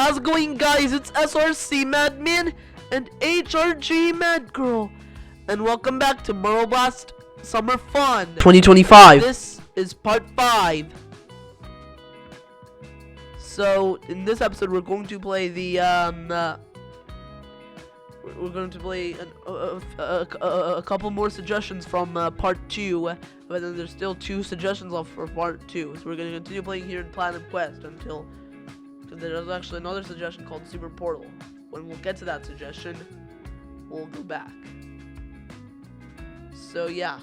How's it going, guys? It's SRC Madman and HRG Mad Girl, and welcome back to Burrow Blast Summer Fun 2025. This is part 5. So in this episode, we're going to play the we're going to play a couple more suggestions from part 2, but then there's still 2 suggestions left for part 2. So we're going to continue playing here in Platinum Quest until there's actually another suggestion called Super Portal. When we'll get to that suggestion, we'll go back. So yeah,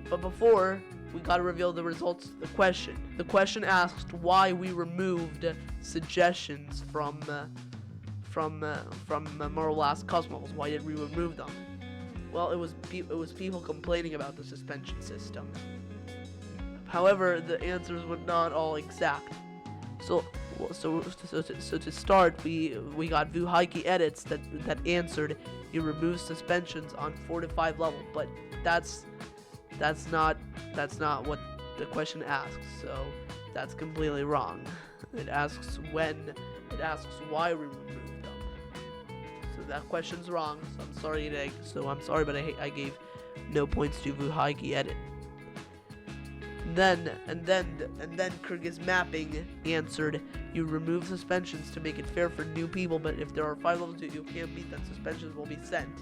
but before we gotta reveal the results of the question. The question asked why we removed suggestions from Burrow Blast Cosmos. Why did we remove them? Well, it was people complaining about the suspension system. However, the answers were not all exact. So to start, we got Vuhaiki edits that answered you remove suspensions on 4 to 5 level, but that's not what the question asks. So that's completely wrong. It asks why we removed them. So that question's wrong. So I'm sorry, but I gave no points to Vuhaiki edit. Then Kyrgyz mapping answered you remove suspensions to make it fair for new people, but if there are 5 levels you can't beat, then suspensions will be sent.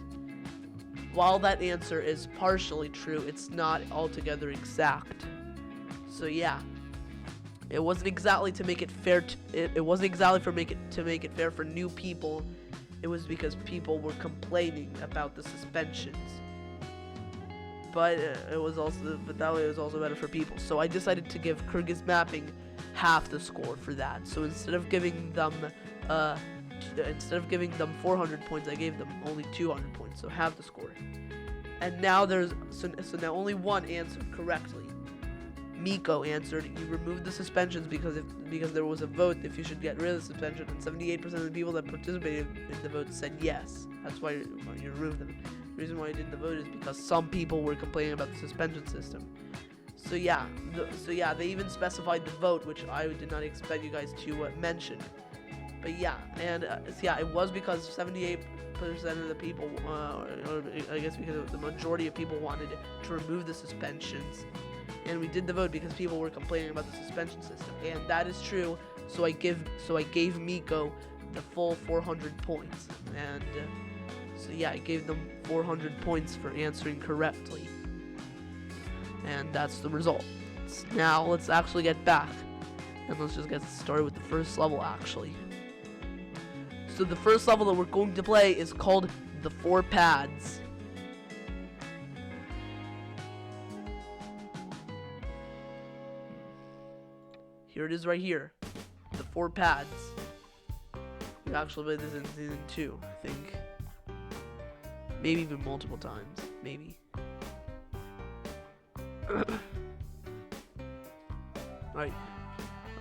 While that answer is partially true, it's not altogether exact. So yeah, it wasn't exactly to make it fair. It wasn't exactly to make it fair for new people. It was because people were complaining about the suspensions. But that way it was also better for people. So I decided to give Kyrgyz mapping half the score for that. So instead of giving them 400 points, I gave them only 200 points, so half the score. And now now only one answered correctly. Miko answered you removed the suspensions because there was a vote if you should get rid of the suspension, and 78% of the people that participated in the vote said yes. That's why you removed them. The reason why I did the vote is because some people were complaining about the suspension system. So yeah, they even specified the vote, which I did not expect you guys to mention. But yeah, and it was because 78% of the people, or I guess because the majority of people wanted to remove the suspensions, and we did the vote because people were complaining about the suspension system, and that is true. So I gave Miko the full 400 points, and so yeah, I gave them 400 points for answering correctly, and that's the result. Now let's actually get back, and let's just get started with the first level actually. So the first level that we're going to play is called the 4 pads. Here it is right here. The 4 pads. We actually played this in season 2, I think. Maybe even multiple times. Maybe. Right.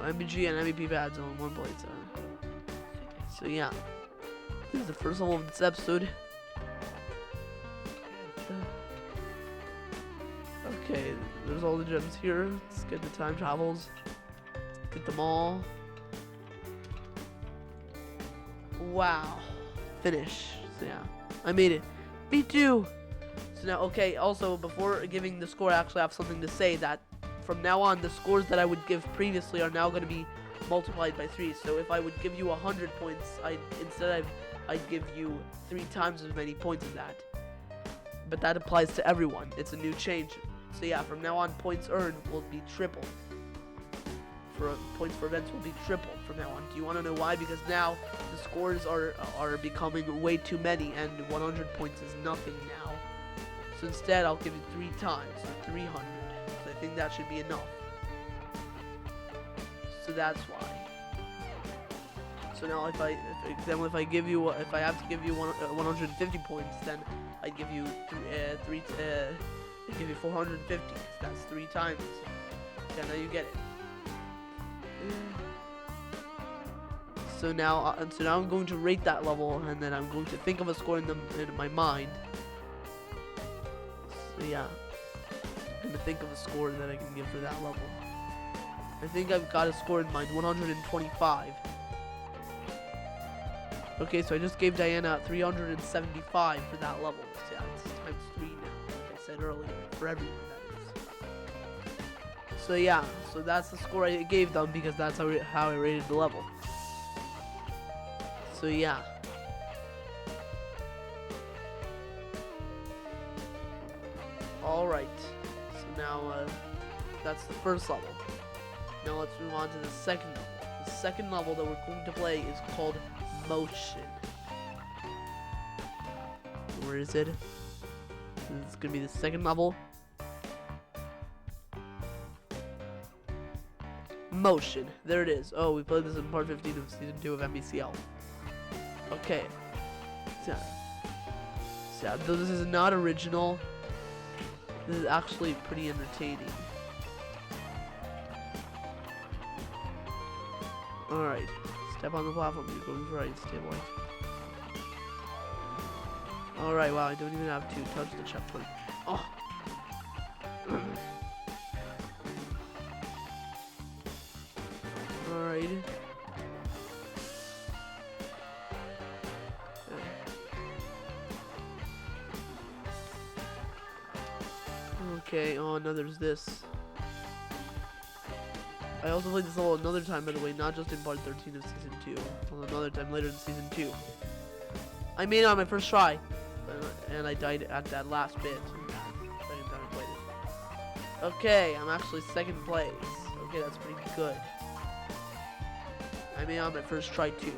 MBG and MVP pads on one plate. So yeah, this is the first level of this episode. Okay, there's all the gems here. Let's get the time travels. Get them all. Wow. Finish. So yeah, I made it. Me too. So now, okay, also before giving the score, I actually have something to say that from now on, the scores that I would give previously are now going to be multiplied by 3. So if I would give you 100 points, I'd give you 3 times as many points as that. But that applies to everyone. It's a new change. So yeah, from now on, points earned will be tripled. Points for events will be tripled from now on. Do you want to know why? Because now the scores are becoming way too many, and 100 points is nothing now. So instead, I'll give you 3 times, so 300. So I think that should be enough. So that's why. So now if I have to give you 150 points, then I'd give you 450. That's 3 times. Yeah, now you get it. So now I'm going to rate that level, and then I'm going to think of a score in my mind. So yeah, I'm going to think of a score that I can give for that level. I think I've got a score in mind, 125. Okay, so I just gave Diana 375 for that level. So yeah, it's times 3 now, like I said earlier, for everyone, that is. So yeah, so that's the score I gave them because that's how I rated the level. So yeah. Alright, so now that's the first level. Now let's move on to the second level. The second level that we're going to play is called Motion. Where is it? It's gonna be the second level. Motion. There it is. Oh, we played this in part 15 of season 2 of MBCL. Okay. So though this is not original, this is actually pretty entertaining. Alright. Step on the platform. You're going right. Stay away. Alright, wow, I don't even have to touch the checkpoint. Oh! Alright. Okay, oh, now there's this. I also played this level another time, by the way, not just in part 13 of season 2. Well, another time later in season 2. I made it on my first try, and I died at that last bit. Second time I played it. Okay, I'm actually second place. Okay, that's pretty good. I made it on my first try too.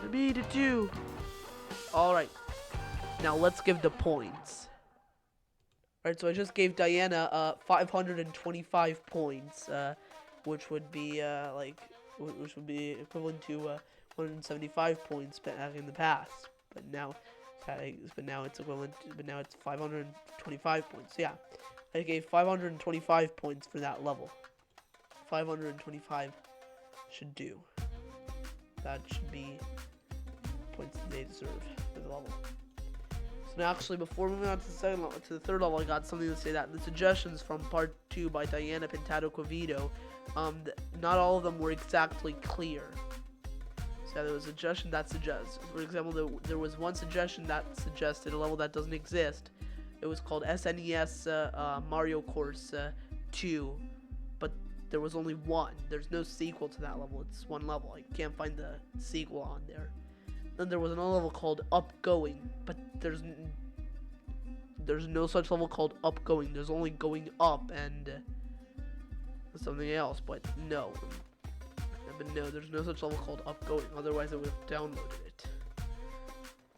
I made it too. Alright, now let's give the points. Alright, so I just gave Diana 525 points, which would be which would be equivalent to 175 points back in the past. But now it's equivalent. But now it's 525 points. So yeah, I gave 525 points for that level. 525 should do. That should be points that they deserve for the level. So now, actually, before moving on to the second level, to the third level, I got something to say that the suggestions from part 2 by Diana Pintado Quevedo, not all of them were exactly clear. So there was a suggestion that suggests, for example, there was one suggestion that suggested a level that doesn't exist. It was called SNES Mario Course 2, but there was only one. There's no sequel to that level. It's one level. I can't find the sequel on there. Then there was another level called Upgoing, but there's no such level called Upgoing. There's only going up and something else, but no. But no, there's no such level called Upgoing. Otherwise, I would have downloaded it.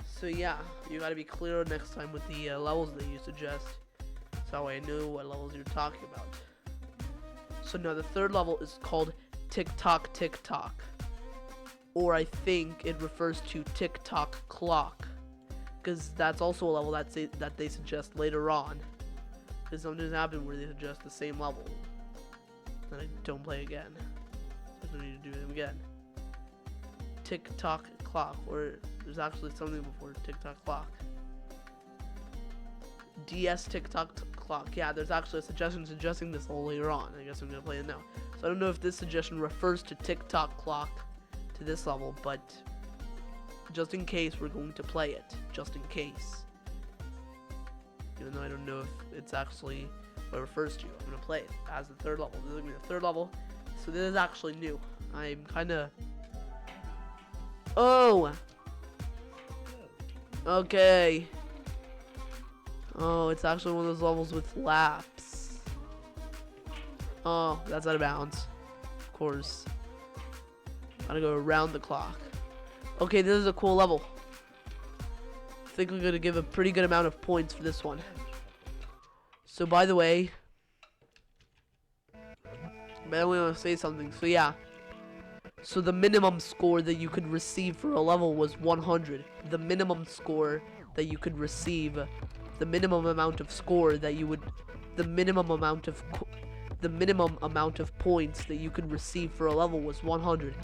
So yeah, you gotta be clear next time with the levels that you suggest, so I know what levels you're talking about. So now the third level is called Tick-Tock Tick-Tock, or I think it refers to Tick-Tock Clock, because that's also a level that they suggest later on. Because something's happened where they suggest the same level, and I don't play again. I don't need to do them again. Tick-Tock Clock, or there's actually something before Tick-Tock Clock. DS Tick-Tock Clock. Yeah, there's actually a suggestion suggesting this all later on. I guess I'm gonna play it now. So I don't know if this suggestion refers to Tick-Tock Clock to this level, but just in case, we're going to play it. Just in case. Even though I don't know if it's actually what it refers to. I'm gonna play it as the third level. This is gonna be the third level. So this is actually new. I'm kinda... Oh! Okay. Oh, it's actually one of those levels with laps. Oh, that's out of bounds. Of course. Gotta go around the clock. Okay, this is a cool level. I think we're gonna give a pretty good amount of points for this one. So, by the way, I want to say something. So yeah. So the minimum score that you could receive for a level was 100. The minimum score that you could receive, the minimum amount of score that you would, the minimum amount of points that you could receive for a level was 100,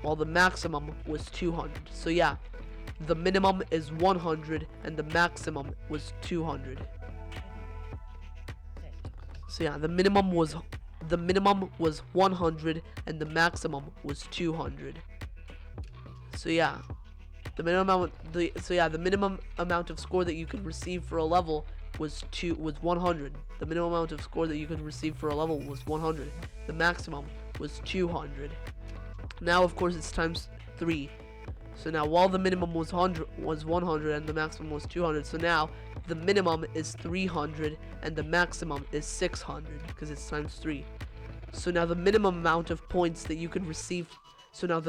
while the maximum was 200. So yeah, the minimum is 100 and the maximum was 200. So yeah, the minimum was 100 and the maximum was 200. So yeah, The minimum amount, the minimum amount of score that you can receive for a level was 100. The minimum amount of score that you could receive for a level was 100. The maximum was 200. Now, of course, it's times 3. So now, while the minimum was 100 and the maximum was 200, so now the minimum is 300 and the maximum is 600 because it's times 3. So now the minimum amount of points that you can receive. So now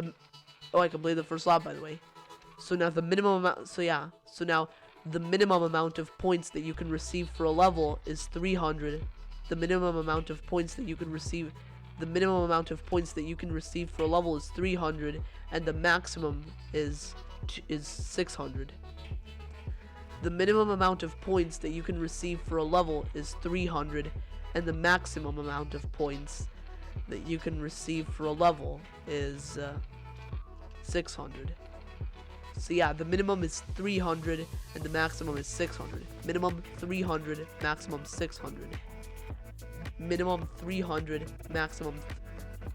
I completed the first lap, by the way. So now the minimum amount. So now the minimum amount of points that you can receive for a level is 300. The minimum amount of points that you can receive. The minimum amount of points that you can receive for a level is 300, and the maximum is 600. The minimum amount of points that you can receive for a level is 300, and the maximum amount of points that you can receive for a level is 600. So yeah, the minimum is 300 and the maximum is 600. Minimum 300, maximum 600. Minimum 300,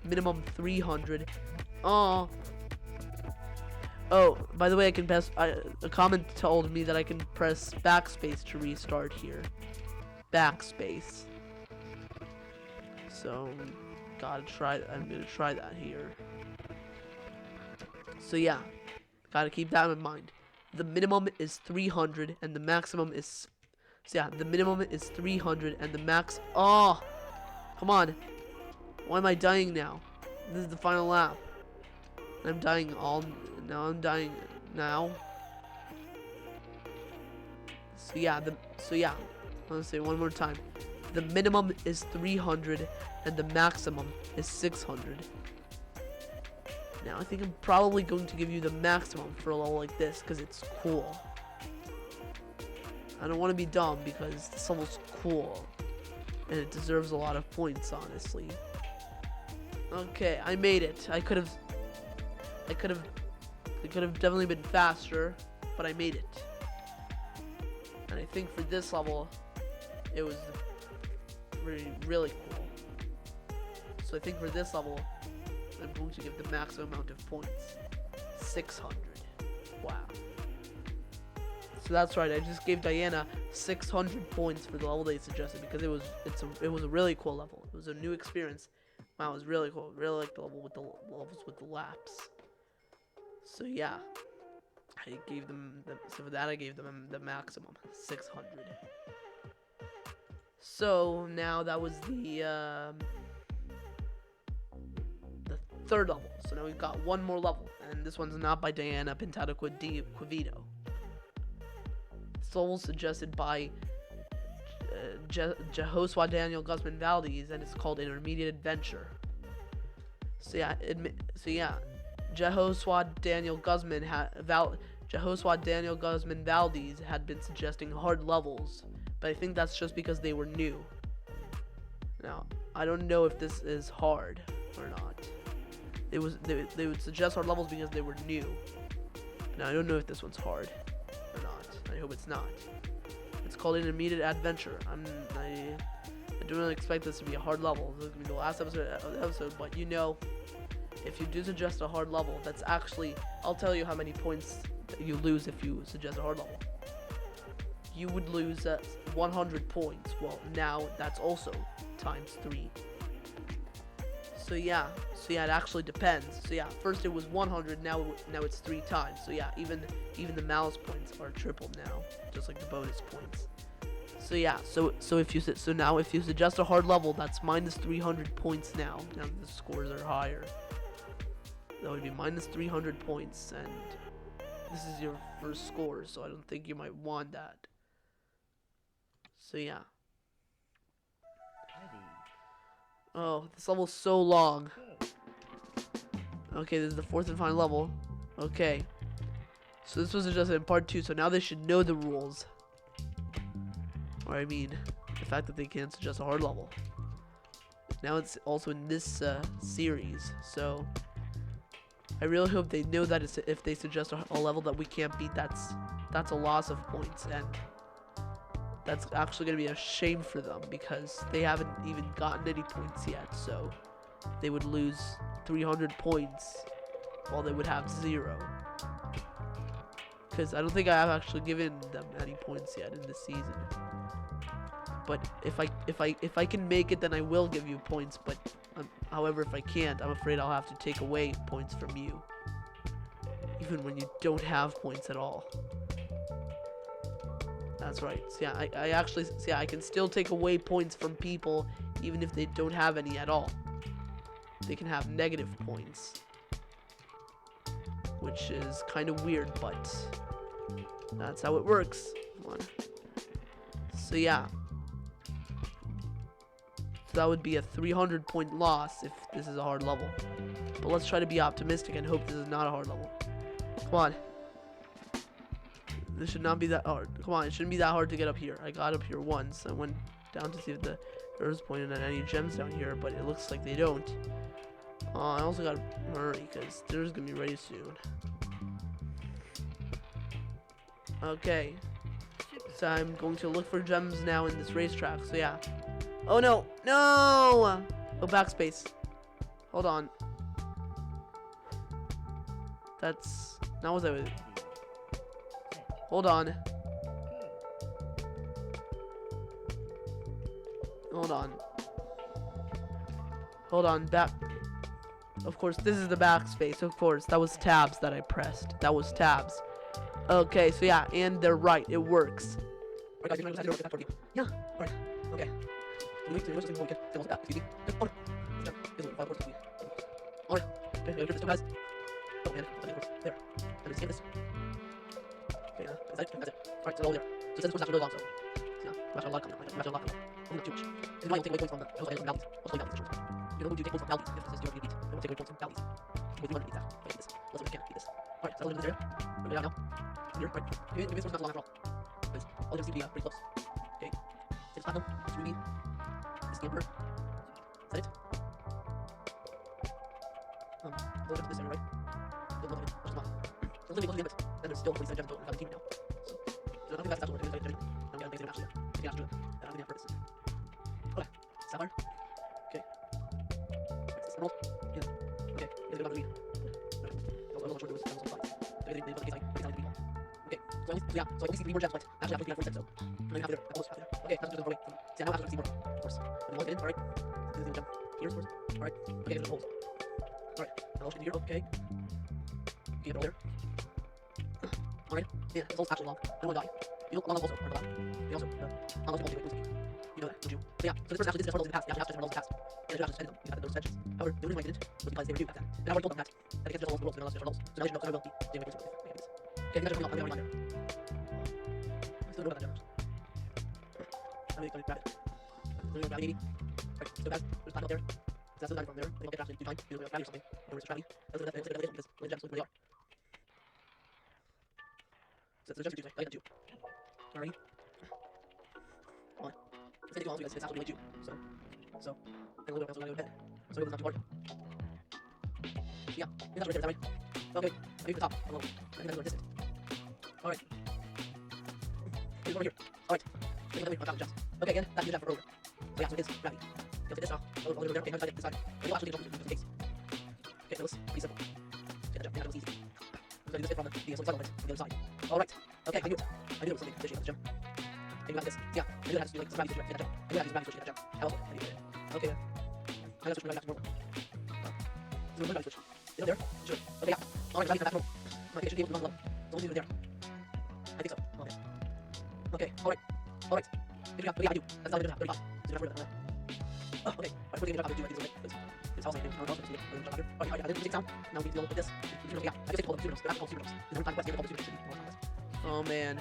minimum 300. Oh, by the way, I can press. A comment told me that I can press backspace to restart here. Backspace. So, I'm gonna try that here. So yeah, gotta keep that in mind. The minimum is 300 and the maximum is. So yeah, the minimum is 300 and the max. Oh, come on. Why am I dying now? This is the final lap. I'm dying now. I'm dying now. So yeah, let's say one more time. The minimum is 300 and the maximum is 600. Now I think I'm probably going to give you the maximum for a level like this because it's cool. I don't want to be dumb because this level's cool and it deserves a lot of points, honestly. Okay, I made it. I could have definitely been faster, but I made it. And I think for this level, it was really cool. So I think for this level, I'm going to give the maximum amount of points. 600. Wow. So that's right, I just gave Diana 600 points for the level they suggested because it was a really cool level. It was a new experience. Wow, it was really cool. Really like the level with the levels with the laps. So yeah, I gave them so for that I gave them the maximum 600. So now that was the third level. So now we've got one more level, and this one's not by Diana Pintado Quivito. This level suggested by Jehosua Daniel Guzman Valdez, and it's called Intermediate Adventure. So yeah, Jehosua Daniel Guzman Valdez had been suggesting hard levels, but I think that's just because they were new. Now, I don't know if this is hard or not. They would suggest hard levels because they were new. Now, I don't know if this one's hard or not. I hope it's not. It's called Intermediate Adventure. I don't really expect this to be a hard level. This is going to be the last episode of the episode, but you know, if you do suggest a hard level, that's actually, I'll tell you how many points you lose if you suggest a hard level. You would lose 100 points. Well, now that's also times 3. So yeah, it actually depends. So yeah, first it was 100, now it's 3 times. So yeah, even the malice points are tripled now, just like the bonus points. So yeah, so if you suggest a hard level, that's minus 300 points now. Now the scores are higher. That would be minus 300 points, and this is your first score, so I don't think you might want that. So yeah. Oh, this level's so long. Okay, this is the 4th and final level. Okay. So this was suggested in part 2, so now they should know the rules. Or I mean, the fact that they can't suggest a hard level. Now it's also in this series, so I really hope they know that if they suggest a level that we can't beat, that's a loss of points, and that's actually going to be a shame for them because they haven't even gotten any points yet, so they would lose 300 points while they would have 0. because I don't think I have actually given them any points yet in this season. But if I can make it, then I will give you points. But however, if I can't, I'm afraid I'll have to take away points from you, even when you don't have points at all. That's right. So yeah, I actually, so yeah, I can still take away points from people even if they don't have any at all. They can have negative points, which is kind of weird, but that's how it works. Come on. So yeah, so that would be a 300-point loss if this is a hard level. But let's try to be optimistic and hope this is not a hard level. Come on. This should not be that hard. Come on, it shouldn't be that hard to get up here. I got up here once. I went down to see if the arrows pointed at any gems down here, but it looks like they don't. I also gotta hurry because there's gonna be ready soon. Okay. So I'm going to look for gems now in this racetrack. So yeah. Oh no! No! Oh, backspace. Hold on. That's not what I was. Hold on. Hold on. Hold on. Back. Of course, this is the backspace. Of course, that was tabs that I pressed. That was tabs. Okay, so yeah, and they're right. It works. Yeah. Alright. Okay. Alright, so all there. So this was actually really long, so yeah, imagine a lot coming up. Imagine a lot coming up. Only not too much. And why you take away points from the values from values. What's going values? You don't do take points from values if this is your beat. You won't take away points from values. You want to beat that. Okay, this. Let's see if we can beat this. Alright, so let's leave this area. We're going down now. Here, right. Maybe this one's not long after all. Because all of them seem to be pretty close. Okay. It's platinum. It's ruby. It's the emperor. Is that it? We'll jump to this area, right? Don't look at it. Which is not. So let's leave it close to the limit. And there's still 47 gems total. We've got a team now. So I don't think that's what we're doing. I'm going to make it actually. Taking it out to it. I'm going to purpose. Okay. Sapphire. Okay. What's this? Emerald. Yeah. Okay. It's good about the weed. Okay. I'm not sure there was some slides. Okay. Okay. So yeah. So I only see 3 more gems left. Actually, I'm looking at 47. So I'm going to have there. I'm close. Okay. That's just for wait. See, now I have to see more. Of course. I'm going to in. Alright. This is the gem. Here, of course. Alright. Okay. There's holes. Alright. Now I'll here. Okay. Get it there. Alright. Yeah. This hole's actually long. I don't want to die. You know, long also, or the you also, long also won't you know that, don't you? So yeah, so this person actually did this for in the past. You actually have to test for in the past. And you actually spend them. You got those extensions. However, the reason why I didn't was because they were due back then. And I already told them that I can't just hold the rules, they're not just rules. So now you should know, so I will be doing my things with this. Okay, you guys are coming up, I'm already on there. Let's do about that, I'm going to grab it. I'm going to grab it, 80. Alright, so guys, there's time up there. So that's the time from there. I think I'll get actually do time. Use my gravity or something. Or it's gravity. Let's do that because the gems look really are. So the gems are due, I got 2. Alrighty. Come on. It's taking long because it's actually really 2. So, and a little bit else, we're going to go ahead. So it was not too hard. Yeah, that's right there, is that right? Okay, I moved the top a little. I think that's more distant. Alright. Here's over here. Alright. I found the gems. Okay, again, that's the gem for over. So yeah, so it is gravity. You'll take this off. I'll over there. Okay, now decide this side. And you'll actually need to case. Okay, so it's pretty simple. Get the gem. Yeah, that was easy. I'm going to do this from the side of it, from the other side. Alright. Okay, I knew it. I knew it was something fishy about the gem. Okay, you got this. Yeah, I knew that has to do like this gravity switch to get that gem. I knew that has to use gravity switch to get that gem. How else? I knew it. Okay, then. I'm going to switch right back to normal. So we're going to gravity switch. Is it there? Sure. Okay, yeah. Alright, gravity back to normal. I think it should be able to run low. So we'll do it there. I think so. Okay. Okay, alright. Alright. Good job. Okay, yeah, I do. That's not good enough. 35. So you're not worth it. Oh, okay. Alright, we're going to do it. I think it's okay. It's also saying, okay, alright, I didn't take down. Now we deal with this. Yeah, I just take all the super notes. All the super notes. There's one time quest, you have all the super notes. Oh man.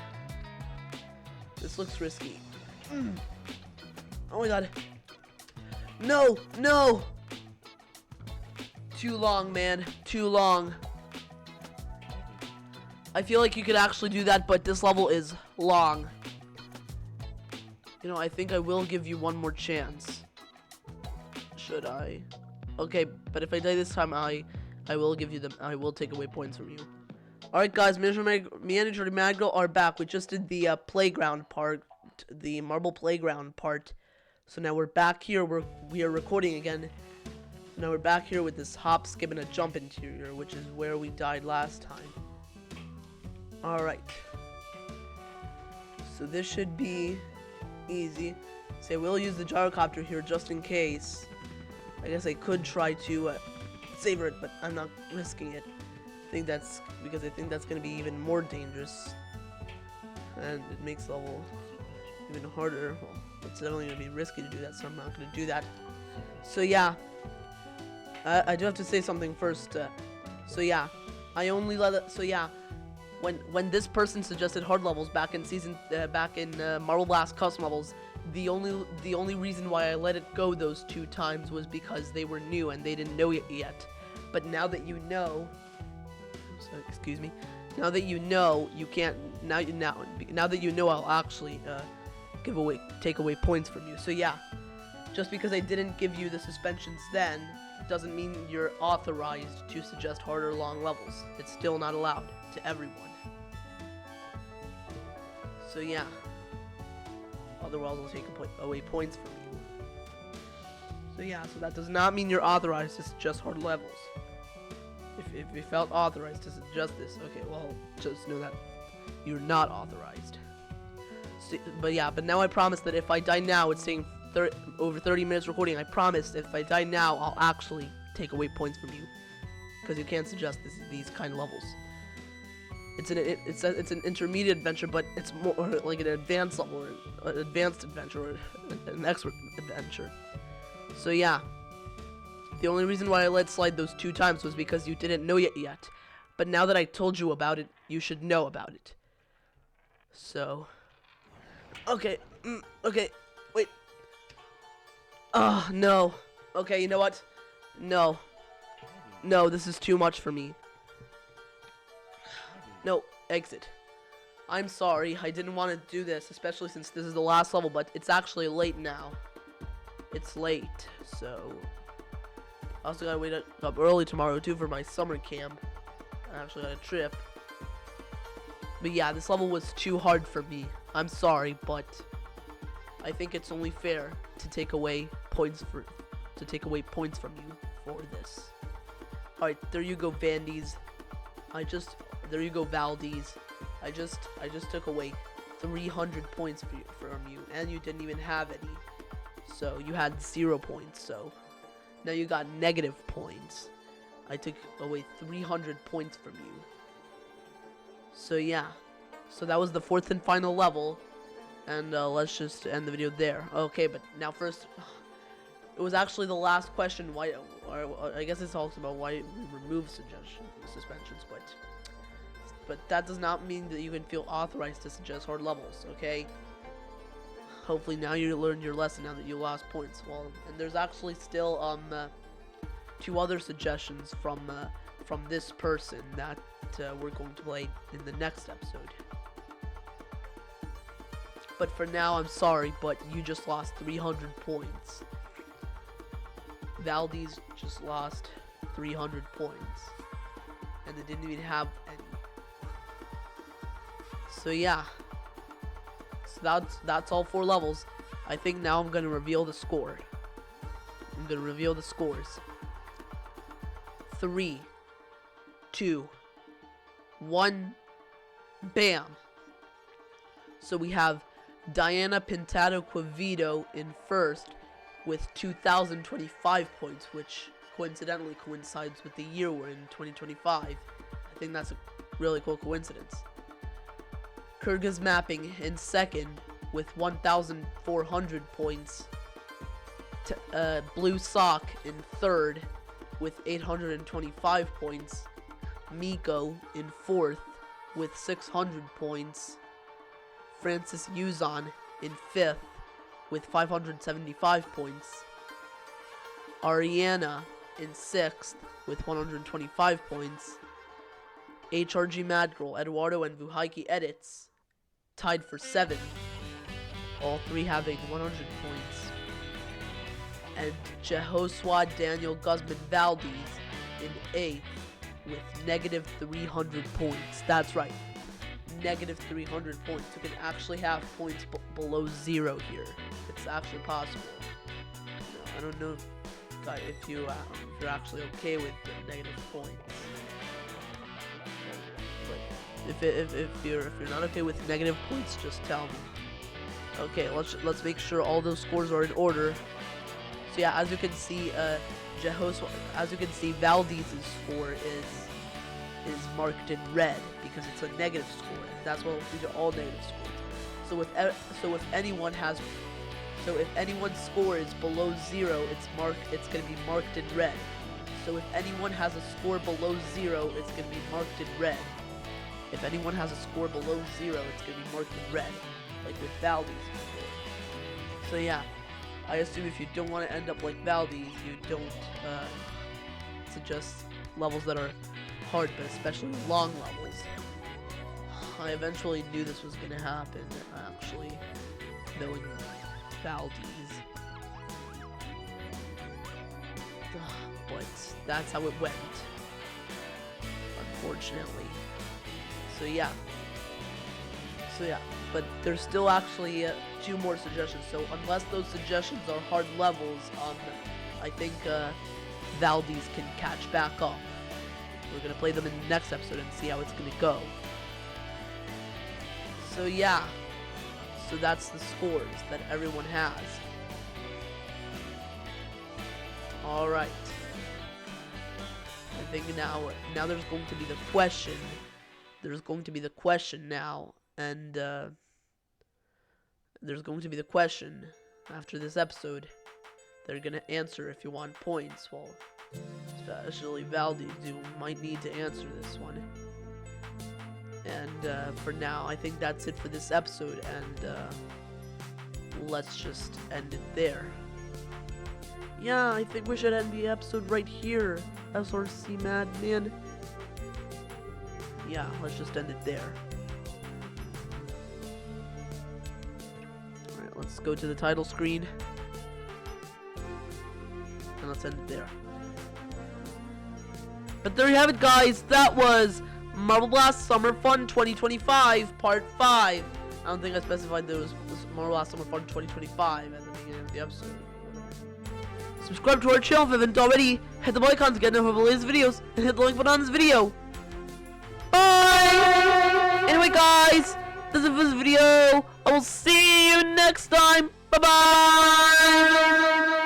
This looks risky. Oh my god. No! No! Too long, man. Too long. I feel like you could actually do that, but this level is long. You know, I think I will give you one more chance. Should I? Okay, but if I die this time, I will give you them. I will take away points from you. Alright guys, Manager and Magro are back. We just did the playground part, the marble playground part. So now we're back here. We are recording again. So now we're back here with this hop, skip, and a jump interior, which is where we died last time. Alright. So this should be easy. Say we'll use the gyrocopter here just in case. I guess I could try to savor it, but I'm not risking it. I think that's because I think that's going to be even more dangerous. And it makes the level even harder. Well, it's definitely going to be risky to do that, so I'm not going to do that. So yeah. I do have to say something first. So yeah. I only let it, so yeah. When this person suggested hard levels back in Marble Blast custom levels, the only reason why I let it go those 2 times was because they were new and they didn't know it yet. But now that you know, excuse me, now that you know, you can't now that you know, I'll actually take away points from you. So yeah, just because I didn't give you the suspensions then doesn't mean you're authorized to suggest harder long levels. It's still not allowed to everyone. So yeah, otherwise I'll take away points from you. So yeah, so that does not mean you're authorized to suggest hard levels. If you felt authorized to suggest this, okay, well, just know that you're not authorized. So, but yeah, but now I promise that if I die now, it's saying over 30 minutes recording. I promise if I die now, I'll actually take away points from you, because you can't suggest these kind of levels. It's an intermediate adventure, but it's more like an advanced level, or an advanced adventure, or an expert adventure. So yeah, the only reason why I let slide those 2 times was because you didn't know it yet. But now that I told you about it, you should know about it. So, okay, okay, wait. Oh no. Okay, you know what? No, this is too much for me. No, exit. I'm sorry, I didn't want to do this, especially since this is the last level, but it's actually late now. It's late, so... I also gotta wake up early tomorrow, too, for my summer camp. I actually got a trip. But yeah, this level was too hard for me. I'm sorry, but... I think it's only fair to take away points from you for this. Alright, there you go, Vandies. There you go, Valdies. I just took away 300 points from you, and you didn't even have any. So you had 0 points. So now you got negative points. I took away 300 points from you. So yeah. So that was the 4th and final level, and let's just end the video there. Okay, but now first, it was actually the last question. Why? Or I guess it talks about why we remove suspensions, but that does not mean that you can feel authorized to suggest hard levels, okay? Hopefully now you learned your lesson now that you lost points. Well, and there's actually still 2 other suggestions from this person that we're going to play in the next episode. But for now, I'm sorry, but you just lost 300 points. Valdez just lost 300 points, and they didn't even have any. So yeah, so that's all 4 levels. I think now I'm gonna reveal the score. I'm gonna reveal the scores. 3, 2, 1, bam. So we have Diana Pintado Quavito in first with 2,025 points, which coincidentally coincides with the year we're in, 2025. I think that's a really cool coincidence. Kurga's Mapping in second with 1,400 points. Blue Sock in third with 825 points. Miko in fourth with 600 points. Francis Uzon in fifth with 575 points. Ariana in sixth with 125 points. HRG Madgirl, Eduardo, and Vuhaiki Edits tied for 7th, all 3 having 100 points. And Jehoswad Daniel Guzman Valdez in 8th with negative 300 points. That's right, negative 300 points. You can actually have points below 0 here. It's actually possible. I don't know if you're actually okay with the negative points. If you're not okay with negative points, just tell me. Okay, let's make sure all those scores are in order. So yeah, as you can see, Valdez's score is marked in red because it's a negative score. And that's what these are all negative scores. If anyone's score is below 0, it's gonna be marked in red. So if anyone has a score below 0, it's gonna be marked in red. If anyone has a score below 0, it's gonna be marked in red, like with Valdez. So yeah, I assume if you don't want to end up like Valdez, you don't suggest levels that are hard, but especially long levels. I eventually knew this was gonna happen, actually, knowing Valdez. But that's how it went, unfortunately. So yeah, but there's still actually 2 more suggestions. So unless those suggestions are hard levels, I think Valdez can catch back up. We're gonna play them in the next episode and see how it's gonna go. So yeah, so that's the scores that everyone has. All right. I think now there's going to be the question. There's going to be the question now, and there's going to be the question after this episode. They're gonna answer if you want points. Well, especially Valdez, you might need to answer this one. And for now, I think that's it for this episode, and let's just end it there. Yeah, I think we should end the episode right here. SRC Madman. Yeah, let's just end it there. Alright, let's go to the title screen. And let's end it there. But there you have it, guys. That was Marble Blast Summer Fun 2025 Part 5. I don't think I specified there was Marble Blast Summer Fun 2025 at the beginning of the episode. Subscribe to our channel if you haven't already. Hit the bell icon to get notified of the latest videos. And hit the link button on this video. Bye! Anyway, guys, this is it for this video. I will see you next time. Bye-bye!